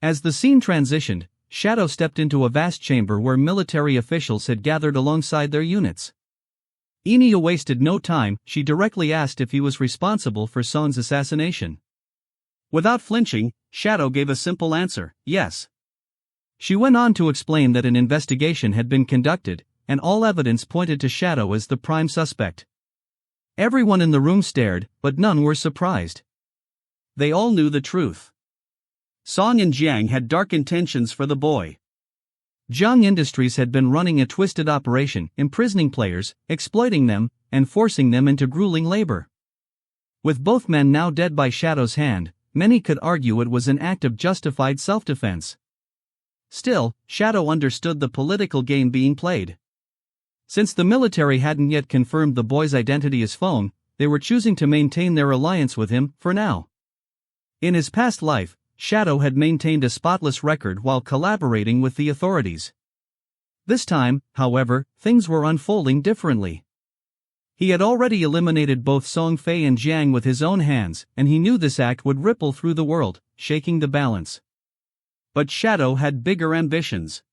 As the scene transitioned, Shadow stepped into a vast chamber where military officials had gathered alongside their units. Enro wasted no time, she directly asked if he was responsible for Song's assassination. Without flinching, Shadow gave a simple answer, yes. She went on to explain that an investigation had been conducted, and all evidence pointed to Shadow as the prime suspect. Everyone in the room stared, but none were surprised. They all knew the truth. Song and Jiang had dark intentions for the boy. Jiang Industries had been running a twisted operation, imprisoning players, exploiting them, and forcing them into grueling labor. With both men now dead by Shadow's hand, many could argue it was an act of justified self-defense. Still, Shadow understood the political game being played. Since the military hadn't yet confirmed the boy's identity as Fong, they were choosing to maintain their alliance with him, for now. In his past life, Shadow had maintained a spotless record while collaborating with the authorities. This time, however, things were unfolding differently. He had already eliminated both Song Fei and Jiang with his own hands, and he knew this act would ripple through the world, shaking the balance. But Shadow had bigger ambitions.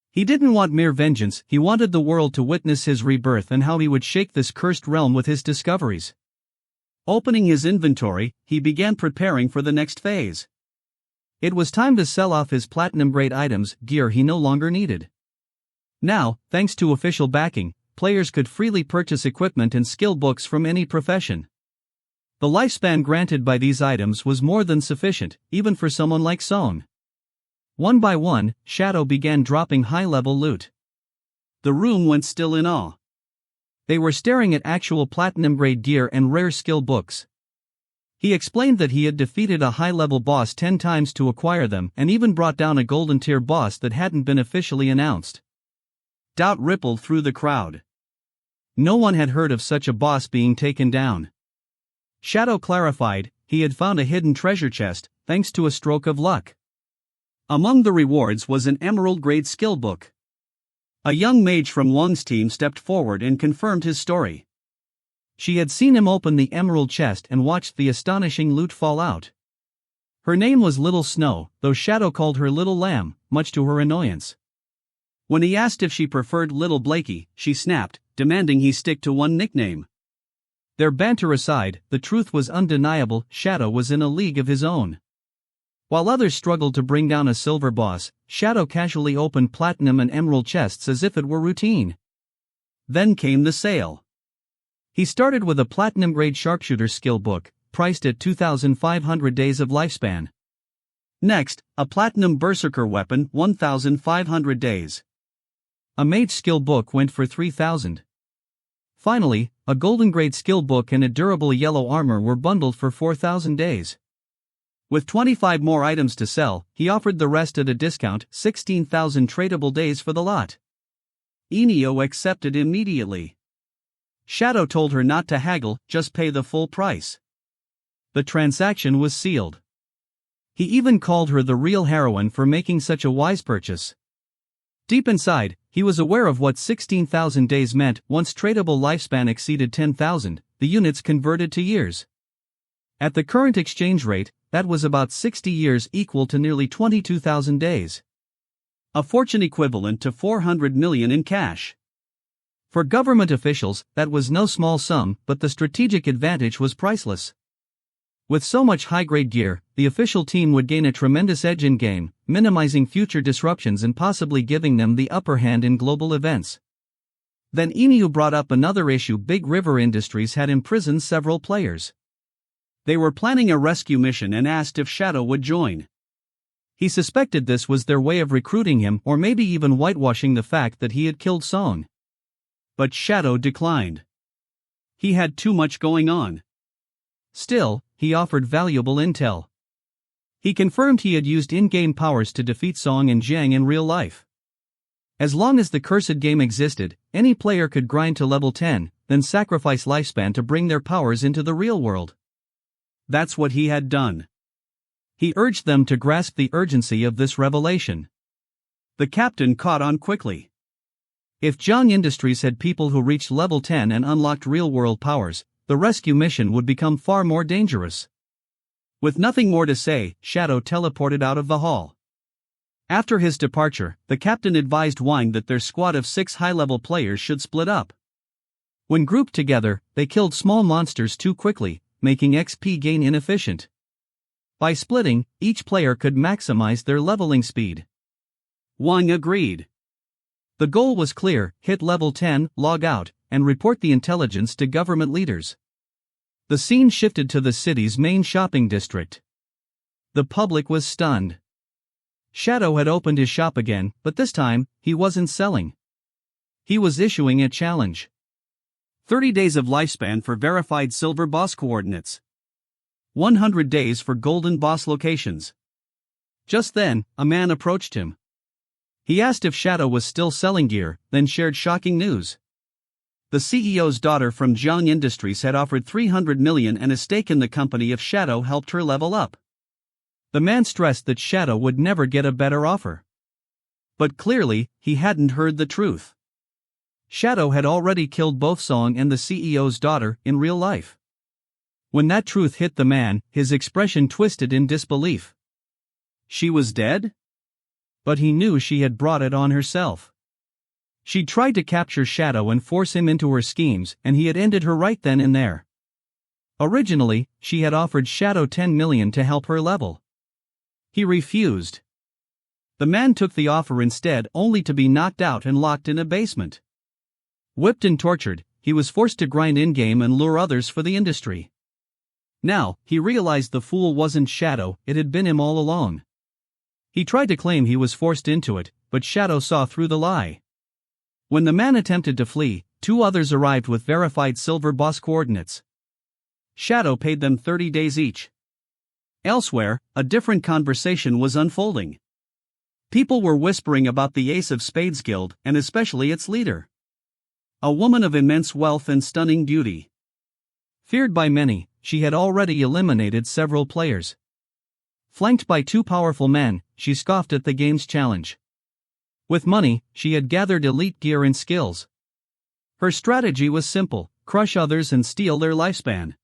He didn't want mere vengeance, he wanted the world to witness his rebirth and how he would shake this cursed realm with his discoveries. Opening his inventory, he began preparing for the next phase. It was time to sell off his platinum-grade items, gear he no longer needed. Now, thanks to official backing, players could freely purchase equipment and skill books from any profession. The lifespan granted by these items was more than sufficient, even for someone like Song. One by one, Shadow began dropping high-level loot. The room went still in awe. They were staring at actual platinum-grade gear and rare skill books. He explained that he had defeated a high-level boss 10 times to acquire them and even brought down a golden-tier boss that hadn't been officially announced. Doubt rippled through the crowd. No one had heard of such a boss being taken down. Shadow clarified, he had found a hidden treasure chest, thanks to a stroke of luck. Among the rewards was an emerald-grade skill book. A young mage from Wang's team stepped forward and confirmed his story. She had seen him open the emerald chest and watched the astonishing loot fall out. Her name was Little Snow, though Shadow called her Little Lamb, much to her annoyance. When he asked if she preferred Little Blakey, she snapped, demanding he stick to one nickname. Their banter aside, the truth was undeniable, Shadow was in a league of his own. While others struggled to bring down a silver boss, Shadow casually opened platinum and emerald chests as if it were routine. Then came the sale. He started with a platinum-grade sharpshooter skill book, priced at 2,500 days of lifespan. Next, a platinum berserker weapon, 1,500 days. A mage skill book went for 3,000. Finally, a golden-grade skill book and a durable yellow armor were bundled for 4,000 days. With 25 more items to sell, he offered the rest at a discount, 16,000 tradable days for the lot. Enro accepted immediately. Shadow told her not to haggle, just pay the full price. The transaction was sealed. He even called her the real heroine for making such a wise purchase. Deep inside, he was aware of what 16,000 days meant. Once tradable lifespan exceeded 10,000, the units converted to years. At the current exchange rate, that was about 60 years, equal to nearly 22,000 days. A fortune equivalent to 400 million in cash. For government officials, that was no small sum, but the strategic advantage was priceless. With so much high-grade gear, the official team would gain a tremendous edge in game, minimizing future disruptions and possibly giving them the upper hand in global events. Then Enro brought up another issue. Big River Industries had imprisoned several players. They were planning a rescue mission and asked if Shadow would join. He suspected this was their way of recruiting him, or maybe even whitewashing the fact that he had killed Song. But Shadow declined. He had too much going on. Still, he offered valuable intel. He confirmed he had used in-game powers to defeat Song and Jiang in real life. As long as the cursed game existed, any player could grind to level 10, then sacrifice lifespan to bring their powers into the real world. That's what he had done. He urged them to grasp the urgency of this revelation. The captain caught on quickly. If Jiang Industries had people who reached level 10 and unlocked real-world powers, the rescue mission would become far more dangerous. With nothing more to say, Shadow teleported out of the hall. After his departure, the captain advised Wang that their squad of 6 high-level players should split up. When grouped together, they killed small monsters too quickly, making XP gain inefficient. By splitting, each player could maximize their leveling speed. Wang agreed. The goal was clear: hit level 10, log out, and report the intelligence to government leaders. The scene shifted to the city's main shopping district. The public was stunned. Shadow had opened his shop again, but this time, he wasn't selling. He was issuing a challenge. 30 days of lifespan for verified silver boss coordinates. 100 days for golden boss locations. Just then, a man approached him. He asked if Shadow was still selling gear, then shared shocking news. The CEO's daughter from Jiang Industries had offered 300 million and a stake in the company if Shadow helped her level up. The man stressed that Shadow would never get a better offer. But clearly, he hadn't heard the truth. Shadow had already killed both Song and the CEO's daughter in real life. When that truth hit the man, his expression twisted in disbelief. She was dead? But he knew she had brought it on herself. She tried to capture Shadow and force him into her schemes, and he had ended her right then and there. Originally, she had offered Shadow 10 million to help her level. He refused. The man took the offer instead, only to be knocked out and locked in a basement. Whipped and tortured, he was forced to grind in-game and lure others for the industry. Now, he realized the fool wasn't Shadow, it had been him all along. He tried to claim he was forced into it, but Shadow saw through the lie. When the man attempted to flee, 2 others arrived with verified silver boss coordinates. Shadow paid them 30 days each. Elsewhere, a different conversation was unfolding. People were whispering about the Ace of Spades Guild, and especially its leader. A woman of immense wealth and stunning beauty. Feared by many, she had already eliminated several players. Flanked by 2 powerful men, she scoffed at the game's challenge. With money, she had gathered elite gear and skills. Her strategy was simple: crush others and steal their lifespan.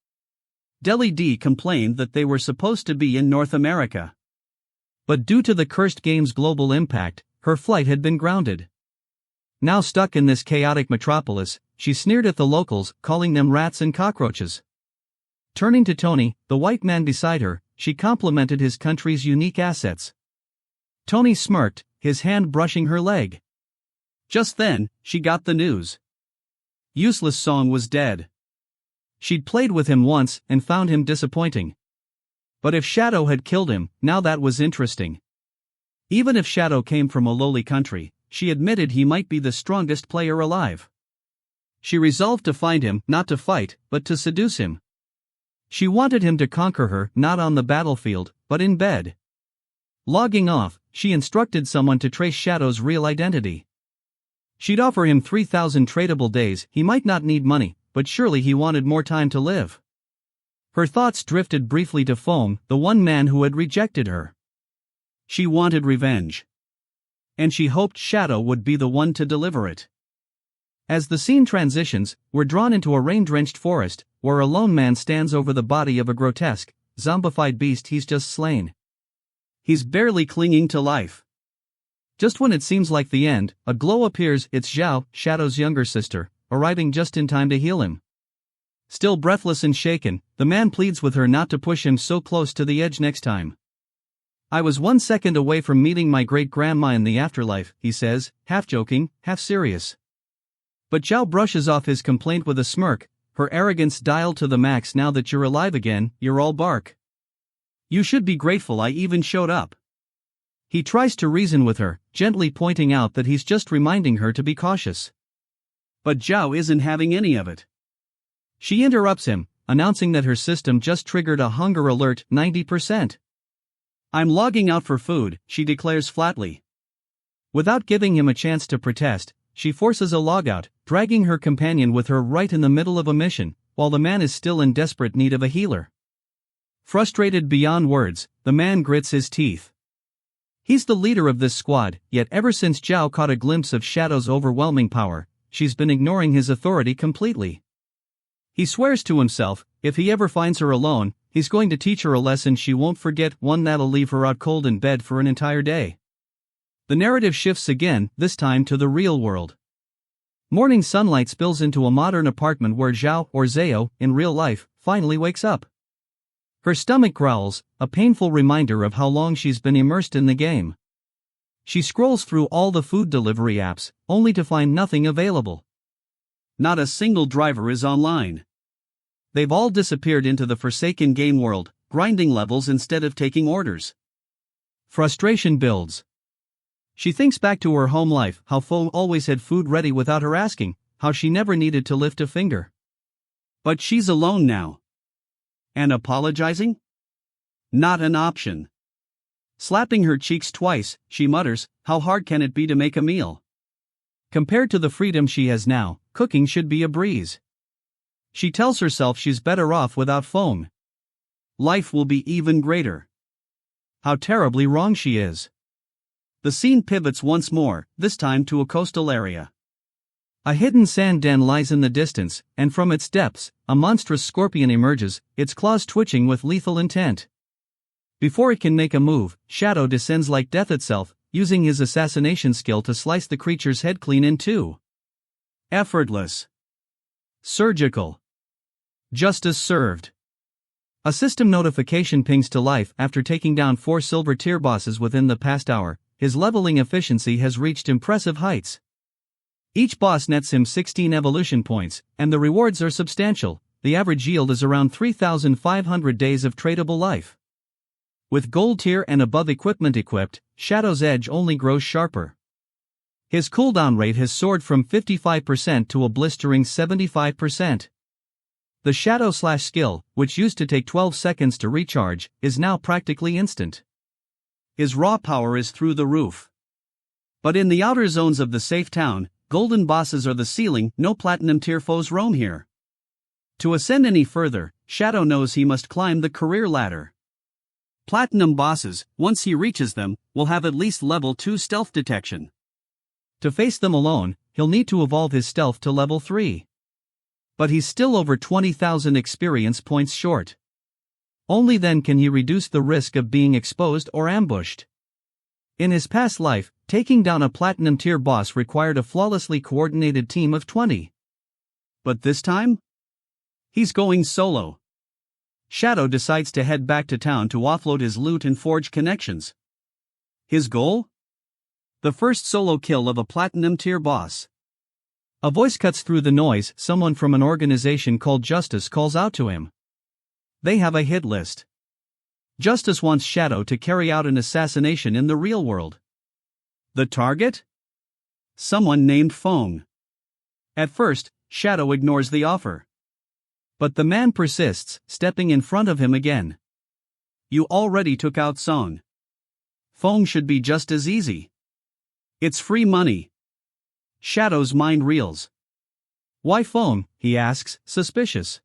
Deli D complained that they were supposed to be in North America. But due to the cursed game's global impact, her flight had been grounded. Now stuck in this chaotic metropolis, she sneered at the locals, calling them rats and cockroaches. Turning to Tony, the white man beside her, she complimented his country's unique assets. Tony smirked, his hand brushing her leg. Just then, she got the news. Useless Song was dead. She'd played with him once and found him disappointing. But if Shadow had killed him, now that was interesting. Even if Shadow came from a lowly country, she admitted he might be the strongest player alive. She resolved to find him, not to fight, but to seduce him. She wanted him to conquer her, not on the battlefield, but in bed. Logging off, she instructed someone to trace Shadow's real identity. She'd offer him 3,000 tradable days. He might not need money, but surely he wanted more time to live. Her thoughts drifted briefly to Foam, the one man who had rejected her. She wanted revenge. And she hoped Shadow would be the one to deliver it. As the scene transitions, we're drawn into a rain-drenched forest, where a lone man stands over the body of a grotesque, zombified beast he's just slain. He's barely clinging to life. Just when it seems like the end, a glow appears. It's Zhao, Shadow's younger sister, arriving just in time to heal him. Still breathless and shaken, the man pleads with her not to push him so close to the edge next time. I was 1 second away from meeting my great-grandma in the afterlife, he says, half joking, half serious. But Zhao brushes off his complaint with a smirk, her arrogance dialed to the max. Now that you're alive again, you're all bark. You should be grateful I even showed up. He tries to reason with her, gently pointing out that he's just reminding her to be cautious. But Zhao isn't having any of it. She interrupts him, announcing that her system just triggered a hunger alert, 90%. I'm logging out for food, she declares flatly. Without giving him a chance to protest, she forces a logout, dragging her companion with her right in the middle of a mission, while the man is still in desperate need of a healer. Frustrated beyond words, the man grits his teeth. He's the leader of this squad, yet ever since Zhao caught a glimpse of Shadow's overwhelming power, she's been ignoring his authority completely. He swears to himself, if he ever finds her alone, he's going to teach her a lesson she won't forget, one that'll leave her out cold in bed for an entire day. The narrative shifts again, this time to the real world. Morning sunlight spills into a modern apartment where Zhao, or Zhao, in real life, finally wakes up. Her stomach growls, a painful reminder of how long she's been immersed in the game. She scrolls through all the food delivery apps, only to find nothing available. Not a single driver is online. They've all disappeared into the forsaken game world, grinding levels instead of taking orders. Frustration builds. She thinks back to her home life, how Fo always had food ready without her asking, how she never needed to lift a finger. But she's alone now. And apologizing? Not an option. Slapping her cheeks twice, she mutters, how hard can it be to make a meal? Compared to the freedom she has now, cooking should be a breeze. She tells herself she's better off without Fong. Life will be even greater. How terribly wrong she is. The scene pivots once more, this time to a coastal area. A hidden sand den lies in the distance, and from its depths, a monstrous scorpion emerges, its claws twitching with lethal intent. Before it can make a move, Shadow descends like death itself, using his assassination skill to slice the creature's head clean in two. Effortless. Surgical. Justice served. A system notification pings to life after taking down 4 silver tier bosses within the past hour. His leveling efficiency has reached impressive heights. Each boss nets him 16 evolution points, and the rewards are substantial. The average yield is around 3,500 days of tradable life. With gold tier and above equipment equipped, Shadow's edge only grows sharper. His cooldown rate has soared from 55% to a blistering 75%. The Shadow Slash skill, which used to take 12 seconds to recharge, is now practically instant. His raw power is through the roof. But in the outer zones of the safe town, golden bosses are the ceiling, no platinum tier foes roam here. To ascend any further, Shadow knows he must climb the career ladder. Platinum bosses, once he reaches them, will have at least level 2 stealth detection. To face them alone, he'll need to evolve his stealth to level 3. But he's still over 20,000 experience points short. Only then can he reduce the risk of being exposed or ambushed. In his past life, taking down a platinum tier boss required a flawlessly coordinated team of 20. But this time? He's going solo. Shadow decides to head back to town to offload his loot and forge connections. His goal? The first solo kill of a platinum tier boss. A voice cuts through the noise. Someone from an organization called Justice calls out to him. They have a hit list. Justice wants Shadow to carry out an assassination in the real world. The target? Someone named Fong. At first, Shadow ignores the offer. But the man persists, stepping in front of him again. You already took out Song. Fong should be just as easy. It's free money. Shadow's mind reels. Why Fong? He asks, suspicious.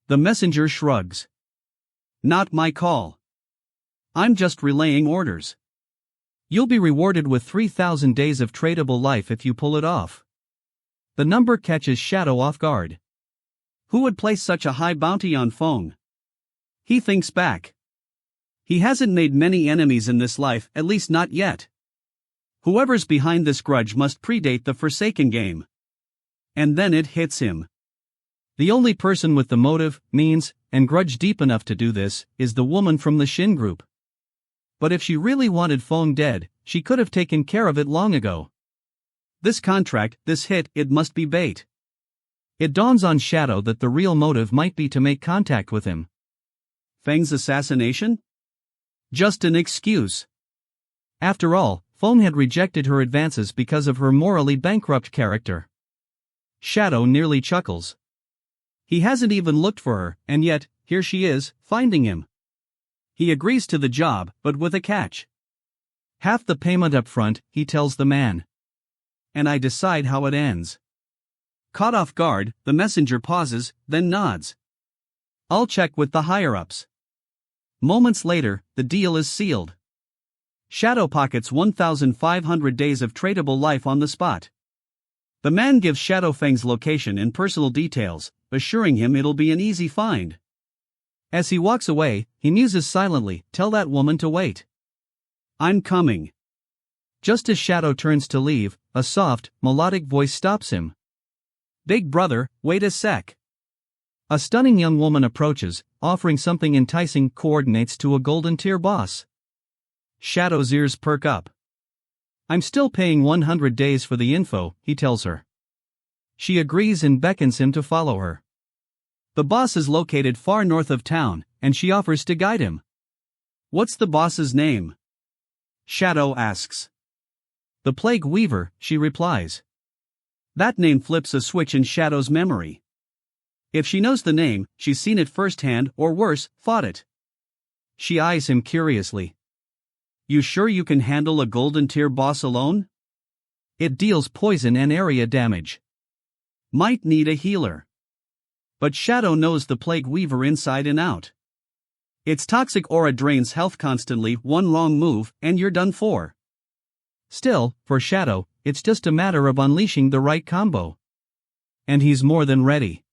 The messenger shrugs. Not my call. I'm just relaying orders. You'll be rewarded with 3,000 days of tradable life if you pull it off. The number catches Shadow off guard. Who would place such a high bounty on Fong? He thinks back. He hasn't made many enemies in this life, at least not yet. Whoever's behind this grudge must predate the Forsaken game. And then it hits him. The only person with the motive, means, and grudge deep enough to do this is the woman from the Shin group. But if she really wanted Fong dead, she could have taken care of it long ago. This contract, this hit, it must be bait. It dawns on Shadow that the real motive might be to make contact with him. Feng's assassination? Just an excuse. After all, Fong had rejected her advances because of her morally bankrupt character. Shadow nearly chuckles. He hasn't even looked for her, and yet, here she is, finding him. He agrees to the job, but with a catch. Half the payment up front, he tells the man. And I decide how it ends. Caught off guard, the messenger pauses, then nods. I'll check with the higher-ups. Moments later, the deal is sealed. Shadow pockets 1,500 days of tradable life on the spot. The man gives Shadow Feng's location and personal details, assuring him it'll be an easy find. As he walks away, he muses silently, "Tell that woman to wait. I'm coming." Just as Shadow turns to leave, a soft, melodic voice stops him. "Big brother, wait a sec." A stunning young woman approaches, offering something enticing, coordinates to a golden tier boss. Shadow's ears perk up. "I'm still paying 100 days for the info," he tells her. She agrees and beckons him to follow her. The boss is located far north of town, and she offers to guide him. "What's the boss's name?" Shadow asks. "The Plague Weaver," she replies. That name flips a switch in Shadow's memory. If she knows the name, she's seen it firsthand, or worse, fought it. She eyes him curiously. "You sure you can handle a golden tier boss alone? It deals poison and area damage. Might need a healer." But Shadow knows the Plague Weaver inside and out. Its toxic aura drains health constantly, one wrong move, and you're done for. Still, for Shadow, it's just a matter of unleashing the right combo. And he's more than ready.